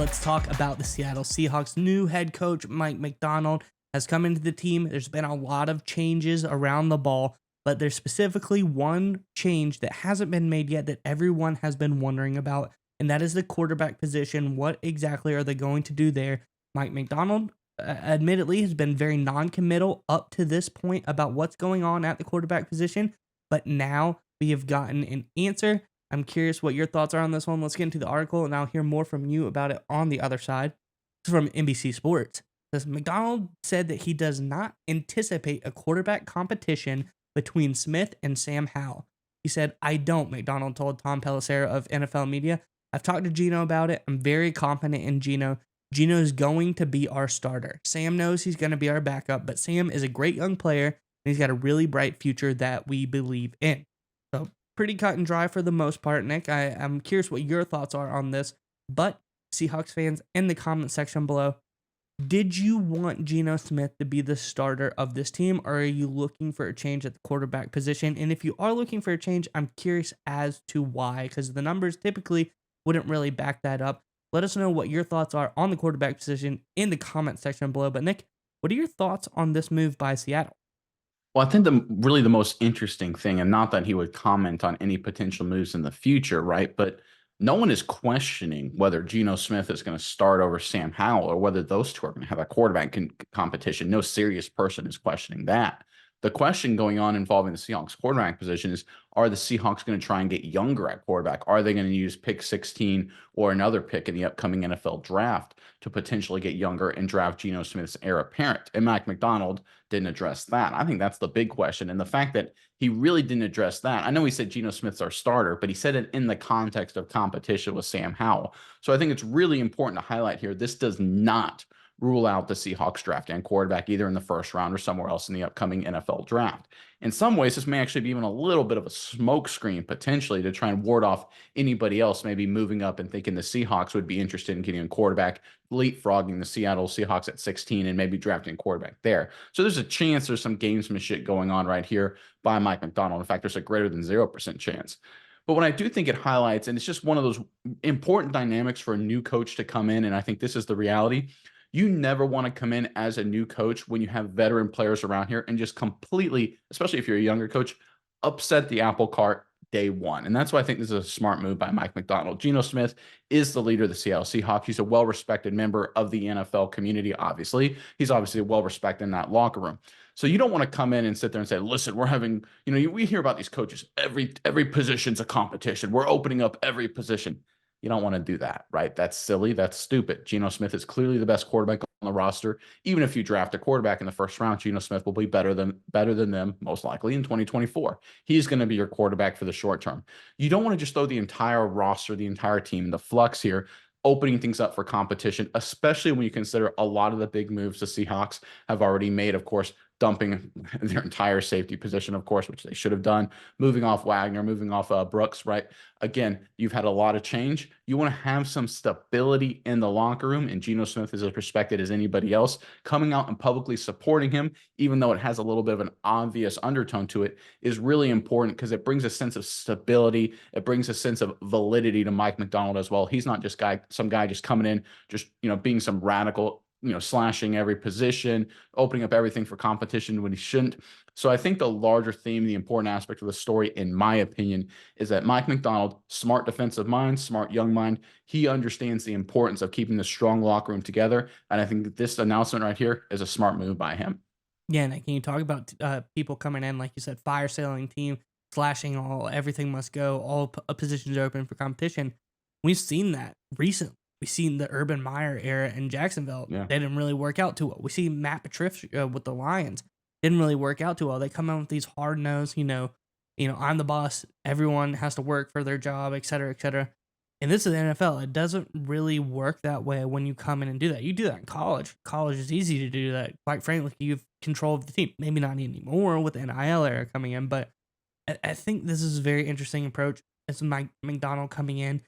let's talk about the Seattle Seahawks. New head coach Mike Macdonald has come into the team. There's been a lot of changes around the ball, but there's specifically one change that hasn't been made yet that everyone has been wondering about, and that is the quarterback position. What exactly are they going to do there? Mike Macdonald, admittedly, has been very non-committal up to this point about what's going on at the quarterback position, but now we have gotten an answer. I'm curious what your thoughts are on this one. Let's get into the article, and I'll hear more from you about it on the other side. This is from NBC Sports. It says McDonald said that he does not anticipate a quarterback competition between Smith and Sam Howell. He said, "I don't," McDonald told Tom Pelissero of NFL Media. "I've talked to Geno about it. I'm very confident in Geno. Geno's going to be our starter. Sam knows he's going to be our backup, but Sam is a great young player, and he's got a really bright future that we believe in." So pretty cut and dry for the most part, Nick. I'm curious what your thoughts are on this, but Seahawks fans in the comment section below, did you want Geno Smith to be the starter of this team, or are you looking for a change at the quarterback position? And if you are looking for a change, I'm curious as to why, because the numbers typically wouldn't really back that up. Let us know what your thoughts are on the quarterback position in the comment section below. But Nick, what are your thoughts on this move by Seattle? Well, I think the most interesting thing, and not that he would comment on any potential moves in the future, right? But no one is questioning whether Geno Smith is going to start over Sam Howell or whether those two are going to have a quarterback competition. No serious person is questioning that. The question going on involving the Seahawks quarterback position is, are the Seahawks going to try and get younger at quarterback? Are they going to use pick 16 or another pick in the upcoming NFL draft to potentially get younger and draft Geno Smith's heir apparent? And Mike Macdonald didn't address that. I think that's the big question. And the fact that he really didn't address that, I know he said Geno Smith's our starter, but he said it in the context of competition with Sam Howell. So I think it's really important to highlight here, this does not rule out the Seahawks drafting a quarterback either in the first round or somewhere else in the upcoming NFL draft. In some ways, this may actually be even a little bit of a smokescreen potentially to try and ward off anybody else maybe moving up and thinking the Seahawks would be interested in getting a quarterback, leapfrogging the Seattle Seahawks at 16 and maybe drafting a quarterback there. So there's a chance there's some gamesmanship going on right here by Mike Macdonald. In fact, there's a greater than 0% chance. But what I do think it highlights, and it's just one of those important dynamics for a new coach to come in, and I think this is the reality, you never want to come in as a new coach when you have veteran players around here and just completely, especially if you're a younger coach, upset the apple cart day one. And that's why I think this is a smart move by Mike Macdonald. Geno Smith is the leader of the Seattle Seahawks. He's a well-respected member of the NFL community, obviously. He's obviously well-respected in that locker room. So you don't want to come in and sit there and say, listen, we're having, we hear about these coaches. Every position's a competition. We're opening up every position. You don't want to do that, right? That's silly. That's stupid. Geno Smith is clearly the best quarterback on the roster. Even if you draft a quarterback in the first round, Geno Smith will be better than them, most likely in 2024. He's going to be your quarterback for the short term. You don't want to just throw the entire roster, the entire team into flux here, opening things up for competition, especially when you consider a lot of the big moves the Seahawks have already made, of course, dumping their entire safety position, of course, which they should have done, moving off Wagner, moving off Brooks, right? Again, you've had a lot of change. You want to have some stability in the locker room, and Geno Smith is as respected as anybody else. Coming out and publicly supporting him, even though it has a little bit of an obvious undertone to it, is really important because it brings a sense of stability. It brings a sense of validity to Mike Macdonald as well. He's not just some guy just coming in, just being some radical, slashing every position, opening up everything for competition when he shouldn't. So I think the larger theme, the important aspect of the story, in my opinion, is that Mike Macdonald, smart defensive mind, smart young mind, he understands the importance of keeping the strong locker room together. And I think this announcement right here is a smart move by him. Yeah, Nick, can you talk about people coming in, like you said, fire sailing team, slashing everything must go, all positions are open for competition. We've seen that recently. We've seen the Urban Meyer era in Jacksonville. Yeah. They didn't really work out too well. We see Matt Patricia with the Lions. Didn't really work out too well. They come in with these hard-nosed, I'm the boss. Everyone has to work for their job, et cetera, et cetera. And this is the NFL. It doesn't really work that way when you come in and do that. You do that in college. College is easy to do that. Quite frankly, you've control of the team. Maybe not anymore with the NIL era coming in, but I think this is a very interesting approach. It's Mike Macdonald coming in.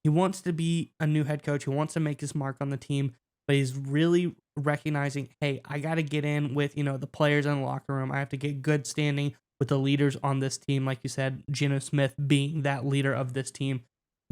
He wants to be a new head coach. He wants to make his mark on the team, but he's really recognizing, hey, I got to get in with, the players in the locker room. I have to get good standing with the leaders on this team. Like you said, Geno Smith being that leader of this team.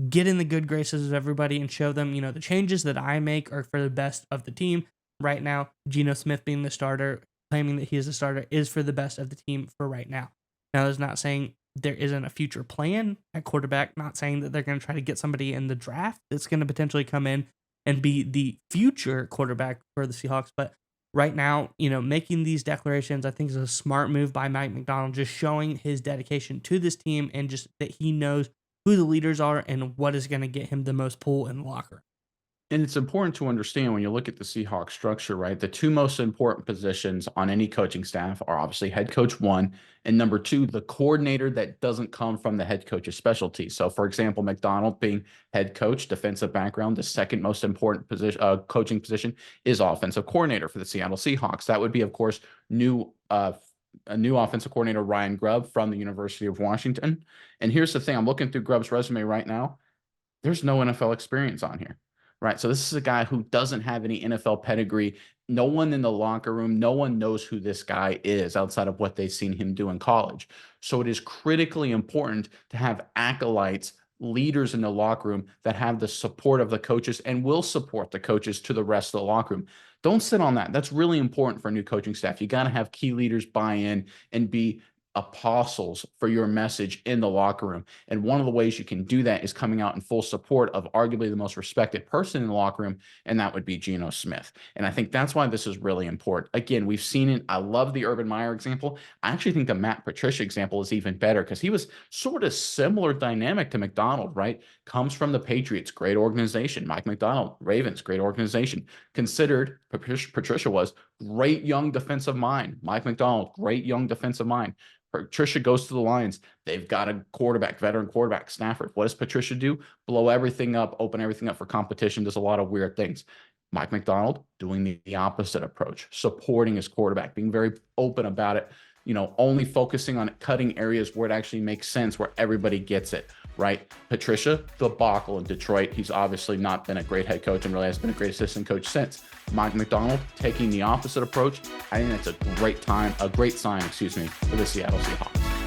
get in the good graces of everybody and show them, the changes that I make are for the best of the team. Right now, Geno Smith being the starter, claiming that he is a starter, is for the best of the team for right now. Now, that's not saying there isn't a future plan at quarterback, not saying that they're going to try to get somebody in the draft that's going to potentially come in and be the future quarterback for the Seahawks. But right now, making these declarations, I think is a smart move by Mike Macdonald, just showing his dedication to this team and just that he knows who the leaders are and what is going to get him the most pull in the locker. And it's important to understand when you look at the Seahawks structure, right? The two most important positions on any coaching staff are obviously head coach one, and number two, the coordinator that doesn't come from the head coach's specialty. So, for example, Macdonald being head coach, defensive background, the second most important position, coaching position is offensive coordinator for the Seattle Seahawks. That would be, of course, a new offensive coordinator, Ryan Grubb from the University of Washington. And here's the thing: I'm looking through Grubb's resume right now. There's no NFL experience on here. Right. So this is a guy who doesn't have any NFL pedigree. No one in the locker room, no one knows who this guy is outside of what they've seen him do in college. So it is critically important to have acolytes, leaders in the locker room that have the support of the coaches and will support the coaches to the rest of the locker room. Don't sit on that. That's really important for a new coaching staff. You got to have key leaders buy in and be apostles for your message in the locker room. And one of the ways you can do that is coming out in full support of arguably the most respected person in the locker room, and that would be Geno Smith. And I think that's why this is really important. Again, we've seen it. I love the Urban Meyer example. I actually think the Matt Patricia example is even better because he was sort of similar dynamic to Macdonald, right? Comes from the Patriots, great organization. Mike Macdonald, Ravens, great organization. Considered, Patricia was great young defensive mind. Mike Macdonald, great young defensive mind. Patricia goes to the Lions. They've got a quarterback, veteran quarterback, Stafford. What does Patricia do? Blow everything up, open everything up for competition. Does a lot of weird things. Mike Macdonald doing the opposite approach, supporting his quarterback, being very open about it, only focusing on cutting areas where it actually makes sense, where everybody gets it, right? Patricia, debacle in Detroit. He's obviously not been a great head coach and really has been a great assistant coach since. Mike Macdonald taking the opposite approach. I think that's a great sign, for the Seattle Seahawks.